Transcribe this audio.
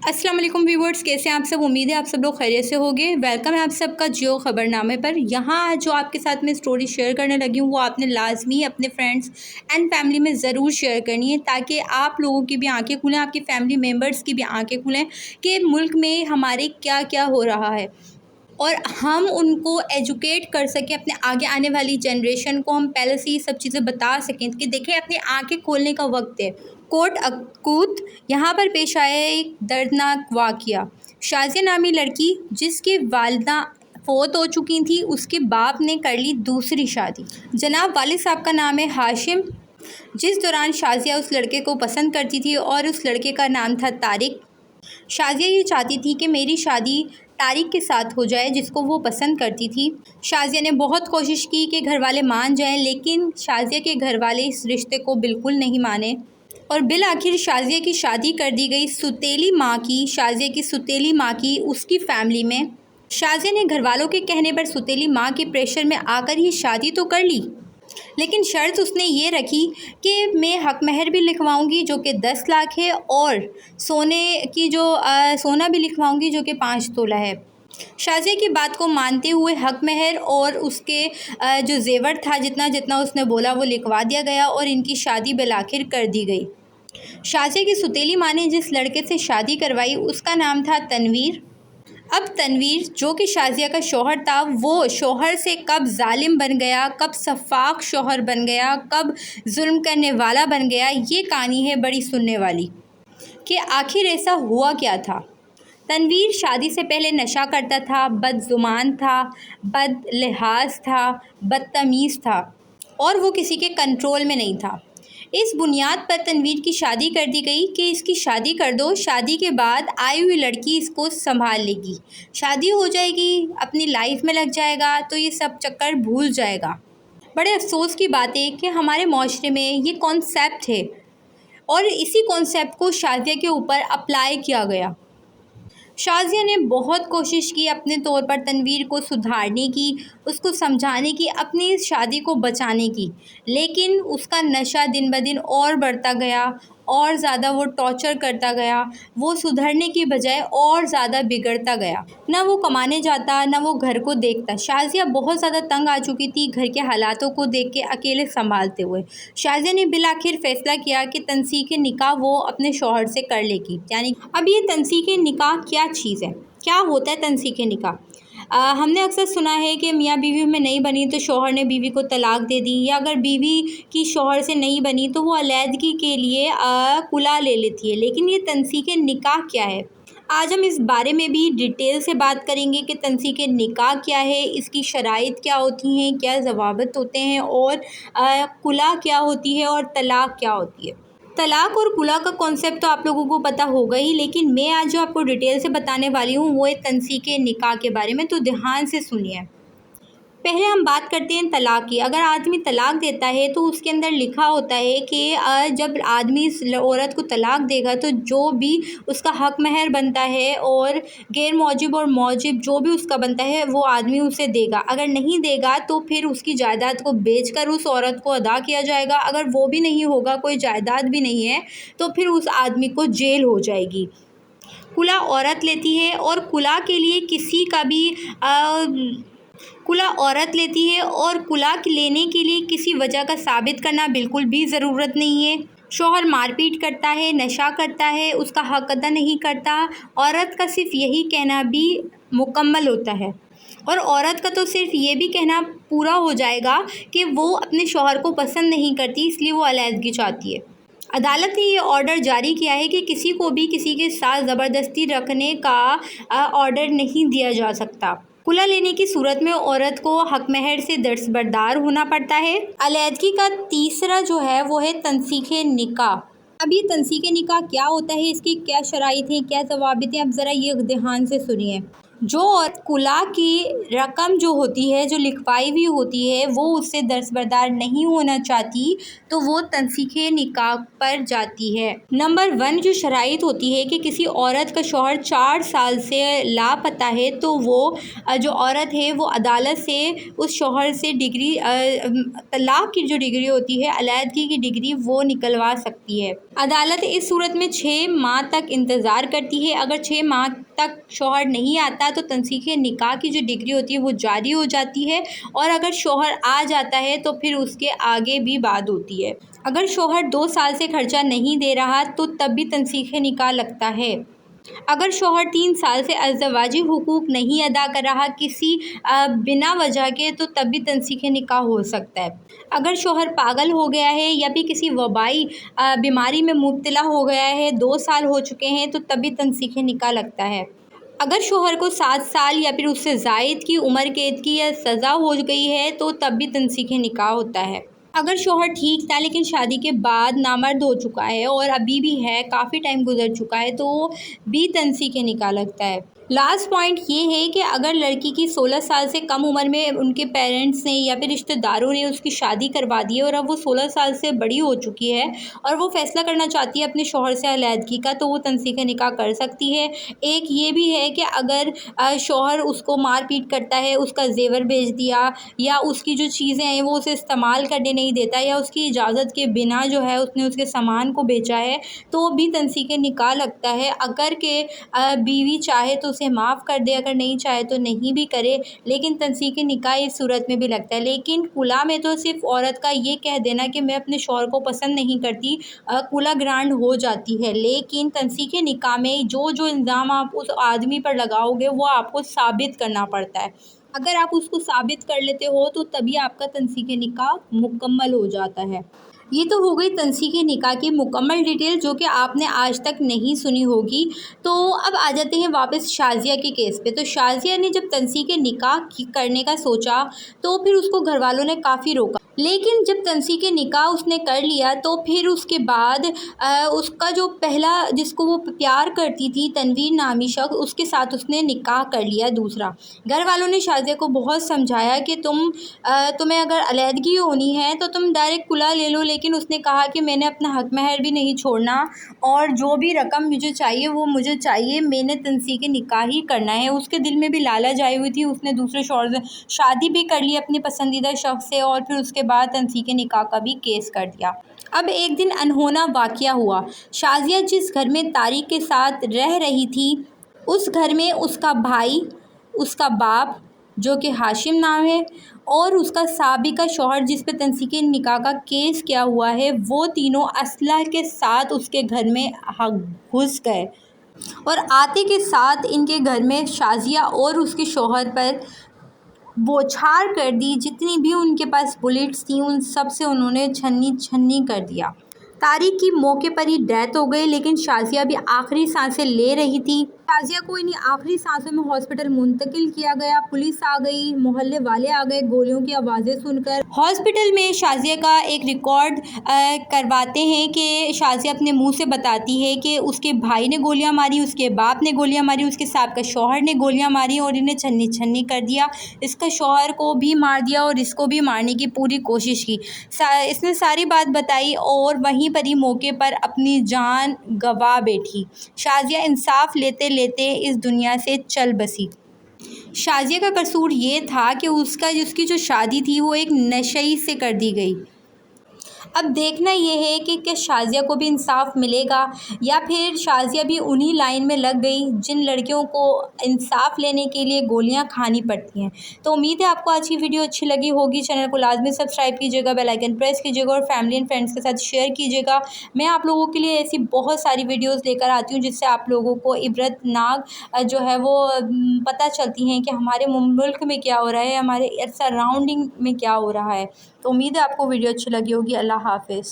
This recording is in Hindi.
अस्सलाम वालेकुम व्यूअर्स, कैसे हैं आप सब। उम्मीद है आप सब लोग खैरियत से होंगे। वेलकम है आप सबका जियो खबरनामे पर। यहाँ जो आपके साथ में स्टोरी शेयर करने लगी हूँ वो आपने लाजमी अपने फ्रेंड्स एंड फैमिली में ज़रूर शेयर करनी है, ताकि आप लोगों की भी आंखें खुलें, आपकी फैमिली मेम्बर्स की भी आंखें खुलें कि मुल्क में हमारे क्या क्या हो रहा है और हम उनको एजुकेट कर सकें। अपने आगे आने वाली जनरेशन को हम पहले से ये सब चीज़ें बता सकें कि देखें, अपनी आंखें खोलने का वक्त है। कोट अकूत यहाँ पर पेश आया एक दर्दनाक वाक़या। शाज़िया नामी लड़की जिसकी वालिदा फ़ौत हो चुकी थी, उसके बाप ने कर ली दूसरी शादी। जनाब वालिद साहब का नाम है हाशिम। जिस दौरान शाज़िया उस लड़के को पसंद करती थी और उस लड़के का नाम था तारिक। शाज़िया ये चाहती थी कि मेरी शादी तारिक के साथ हो जाए, जिसको वो पसंद करती थी। शाज़िया ने बहुत कोशिश की कि घर वाले मान जाएं, लेकिन शाज़िया के घर वाले इस रिश्ते को बिल्कुल नहीं माने और बिल आखिर शाज़िया की शादी कर दी गई शाज़िया की सुतीली माँ की उसकी फ़ैमिली में। शाज़िया ने घर वालों के कहने पर सुतीली माँ के प्रेशर में आकर ही शादी तो कर ली, लेकिन शर्त उसने ये रखी कि मैं हक महर भी लिखवाऊंगी जो कि 10 लाख है, और सोना भी लिखवाऊंगी जो कि 5 तोला है। शाज़िया की बात को मानते हुए हक महर और उसके जो जेवर था, जितना जितना उसने बोला वो लिखवा दिया गया और इनकी शादी बिलाखिर कर दी गई। शाज़िया की सुतीली माँ ने जिस लड़के से शादी करवाई उसका नाम था तनवीर। अब तनवीर जो कि शाज़िया का शौहर था, वो शौहर से कब जालिम बन गया, कब सफाक शौहर बन गया, कब जुल्म करने वाला बन गया, ये कहानी है बड़ी सुनने वाली कि आखिर ऐसा हुआ क्या था। तनवीर शादी से पहले नशा करता था, बदजुबान था, बद लिहाज था, बदतमीज़ था और वो किसी के कंट्रोल में नहीं था। इस बुनियाद पर तनवीर की शादी कर दी गई कि इसकी शादी कर दो, शादी के बाद आई हुई लड़की इसको संभाल लेगी, शादी हो जाएगी, अपनी लाइफ में लग जाएगा तो ये सब चक्कर भूल जाएगा। बड़े अफसोस की बात है कि हमारे माशरे में ये कॉन्सेप्ट है और इसी कॉन्सेप्ट को शाज़िया के ऊपर अप्लाई किया गया। शाज़िया ने बहुत कोशिश की अपने तौर पर तनवीर को सुधारने की, उसको समझाने की, अपनी इस शादी को बचाने की, लेकिन उसका नशा दिन ब दिन और बढ़ता गया और ज़्यादा वो टॉर्चर करता गया। वो सुधरने की बजाय और ज़्यादा बिगड़ता गया। ना वो कमाने जाता, ना वो घर को देखता। शाज़िया बहुत ज़्यादा तंग आ चुकी थी घर के हालातों को देख के अकेले संभालते हुए। शाज़िया ने बिलाखिर फ़ैसला किया कि तनसीखे निकाह वो अपने शौहर से कर लेगी। यानी अब ये तनसीखे निकाह क्या चीज़ है, क्या होता है तनसीखे निकाह। हमने अक्सर सुना है कि मियाँ बीवी में नहीं बनी तो शौहर ने बीवी को तलाक दे दी, या अगर बीवी की शौहर से नहीं बनी तो वो अलैदगी के लिए कुला ले लेती है। लेकिन ये तनसीखे निकाह क्या है, आज हम इस बारे में भी डिटेल से बात करेंगे कि तनसीखे निकाह क्या है, इसकी शराइत क्या होती हैं, क्या ज़वाबित होते हैं, और कुला क्या होती है और तलाक क्या होती है। तलाक और कुला का कॉन्सेप्ट तो आप लोगों को पता होगा ही, लेकिन मैं आज जो आपको डिटेल से बताने वाली हूँ वो है तनसीखे निकाह के बारे में, तो ध्यान से सुनिए। पहले हम बात करते हैं तलाक की। अगर आदमी तलाक देता है तो उसके अंदर लिखा होता है कि जब आदमी इस औरत को तलाक देगा तो जो भी उसका हक महर बनता है और गैर मौजिब और मौजिब जो भी उसका बनता है वो आदमी उसे देगा। अगर नहीं देगा तो फिर उसकी जायदाद को बेचकर उस औरत को अदा किया जाएगा। अगर वो भी नहीं होगा, कोई जायदाद भी नहीं है, तो फिर उस आदमी को जेल हो जाएगी। कुला औरत लेती है और कुला के लिए किसी का भी कुला औरत लेती है और कुला लेने के लिए किसी वजह का साबित करना बिल्कुल भी ज़रूरत नहीं है। शौहर मारपीट करता है, नशा करता है, उसका हक अदा नहीं करता, औरत का सिर्फ यही कहना भी मुकम्मल होता है और औरत का तो सिर्फ ये भी कहना पूरा हो जाएगा कि वो अपने शौहर को पसंद नहीं करती, इसलिए वो अलैदगी चाहती है। अदालत ने ये ऑर्डर जारी किया है कि किसी को भी किसी के साथ ज़बरदस्ती रखने का ऑर्डर नहीं दिया जा सकता। कुला लेने की सूरत में औरत को हक महर से दस्तबरदार होना पड़ता है। अलैदगी का तीसरा जो है वो है तनसीखे निकाह। अब ये तनसीखे निकाह क्या होता है, इसकी क्या शराइत हैं, क्या ज़वाबित हैं, अब ज़रा ये ध्यान से सुनिए। जो कुला की रकम जो होती है, जो लिखवाई हुई होती है, वो उससे दस्तबरदार नहीं होना चाहती तो वो तनसीखे निकाह पर जाती है। नंबर 1 जो शराइत होती है कि किसी औरत का शौहर 4 साल से लापता है तो वो जो औरत है वो अदालत से उस शौहर से डिग्री तलाक की जो डिग्री होती है, अलैदगी की डिग्री, वो निकलवा सकती है। अदालत इस सूरत में 6 माह तक इंतज़ार करती है। अगर 6 माह तक शौहर नहीं आता तो तंसीख़े निकाह की जो डिग्री होती है वो जारी हो जाती है, और अगर शौहर आ जाता है तो फिर उसके आगे भी बात होती है। अगर शौहर 2 साल से खर्चा नहीं दे रहा तो तब भी तंसीख़े निकाह लगता है। अगर शौहर 3 साल से अज़दवाजी हुकूक नहीं अदा कर रहा किसी बिना वजह के, तो तब भी तंसीख़े निकाह हो सकता है। अगर शौहर पागल हो गया है या फिर किसी वबाई बीमारी में मुब्तला हो गया है, 2 साल हो चुके हैं, तो तब भी तंसीख़े निकाह लगता है। अगर शौहर को 7 साल या फिर उससे ज़ायद की उम्र कैद की या सज़ा हो गई है तो तब भी तंसीख़े निकाह होता है। अगर शौहर ठीक था लेकिन शादी के बाद नामर्द हो चुका है और अभी भी है, काफ़ी टाइम गुजर चुका है, तो भी तंसीख़े निकाह लगता है। लास्ट पॉइंट ये है कि अगर लड़की की 16 साल से कम उम्र में उनके पेरेंट्स ने या फिर रिश्तेदारों ने उसकी शादी करवा दी है और अब वो 16 साल से बड़ी हो चुकी है और वो फ़ैसला करना चाहती है अपने शौहर से अलहदगी का, तो वो तंसीख़े निकाह कर सकती है। एक ये भी है कि अगर शौहर उसको मार पीट करता है, उसका ज़ेवर बेच दिया या उसकी जो चीज़ें हैं वो उसे इस्तेमाल करने नहीं देता या उसकी इजाज़त के बिना जो है उसने उसके सामान को बेचा है, तो भी तंसीख़े निकाह लगता है। अगर के बीवी चाहे तो उसे माफ़ कर दे, अगर नहीं चाहे तो नहीं भी करे, लेकिन तंसीख़े निकाह इस सूरत में भी लगता है। लेकिन कुला में तो सिर्फ़ औरत का ये कह देना कि मैं अपने शौहर को पसंद नहीं करती, कुला ग्रांड हो जाती है। लेकिन तंसीख़े निकाह में जो इल्ज़ाम आप उस आदमी पर लगाओगे वो आपको साबित करना पड़ता है। अगर आप उसको साबित कर लेते हो तो तभी आपका तंसीख़े निकाह मुकम्मल हो जाता है। ये तो हो गई तंसीख़े निकाह की मुकम्मल डिटेल जो कि आपने आज तक नहीं सुनी होगी। तो अब आ जाते हैं वापस शाज़िया के केस पे। तो शाज़िया ने जब तंसीख़े निकाह करने का सोचा तो फिर उसको घर वालों ने काफ़ी रोका, लेकिन जब तंसीख़े निकाह उसने कर लिया तो फिर उसके बाद उसका जो पहला जिसको वो प्यार करती थी, तनवीर नामी शख्स, उसके साथ उसने निकाह कर लिया दूसरा। घर वालों ने शाज़िया को बहुत समझाया कि तुम्हें अगर अलहदगी होनी है तो तुम डायरेक्ट कुला ले लो, लेकिन उसने कहा कि मैंने अपना हक महर भी नहीं छोड़ना और जो भी रकम मुझे चाहिए वो मुझे चाहिए, मैंने तंसीख़े निकाह ही करना है। उसके दिल में भी लालच आई हुई थी, उसने दूसरे शौहर से शादी भी कर ली अपनी पसंदीदा शख्स से और फिर उसके बाद तंसीख़े निकाह का भी केस कर दिया। अब एक दिन अनहोना वाक़या हुआ। शाज़िया जिस घर में तारिक के साथ रह रही थी, उस घर में उसका भाई, उसका बाप जो कि हाशिम नाम है, और उसका साबिका शौहर जिस पे तंसीख़े निकाह का केस किया हुआ है, वो तीनों असलह के साथ उसके घर में घुस गए और आते के साथ इनके घर में शाज़िया और उसके शौहर पर बौछार कर दी। जितनी भी उनके पास बुलेट्स थी उन सब से उन्होंने छन्नी छन्नी कर दिया। तारिक की मौके पर ही डेथ हो गई, लेकिन शाज़िया भी आखिरी सांसें ले रही थी। शाज़िया को इन्हीं आखिरी सांसों में हॉस्पिटल मुंतकिल किया गया। पुलिस आ गई, मोहल्ले वाले आ गए गोलियों की आवाज़ें सुनकर। हॉस्पिटल में शाज़िया का एक रिकॉर्ड करवाते हैं कि शाज़िया अपने मुंह से बताती है कि उसके भाई ने गोलियां मारी, उसके बाप ने गोलियां मारी, उसके साहब का शौहर ने गोलियां मारी और इन्हें छन्नी छन्नी कर दिया। इसका शौहर को भी मार दिया और इसको भी मारने की पूरी कोशिश की। इसने सारी बात बताई और वहीं पर ही मौके पर अपनी जान गंवा बैठी। शाज़िया इंसाफ लेते लेते इस दुनिया से चल बसी। शाज़िया का कसूर ये था कि उसकी जो शादी थी वो एक नशई से कर दी गई। अब देखना ये है कि क्या शाज़िया को भी इंसाफ मिलेगा या फिर शाज़िया भी उन्हीं लाइन में लग गई जिन लड़कियों को इंसाफ लेने के लिए गोलियां खानी पड़ती हैं। तो उम्मीद है आपको आज की वीडियो अच्छी लगी होगी। चैनल को लाजमी सब्सक्राइब कीजिएगा, बेल आइकन प्रेस कीजिएगा और फैमिली एंड फ्रेंड्स के साथ शेयर कीजिएगा। मैं आप लोगों के लिए ऐसी बहुत सारी वीडियोज़ लेकर आती हूँ जिससे आप लोगों को इबरतनाक जो है वो पता चलती हैं कि हमारे मुल्क में क्या हो रहा है, हमारे सराउंडिंग में क्या हो रहा है। तो उम्मीद है आपको वीडियो अच्छी लगी होगी। अल्लाह हाफ़िज़।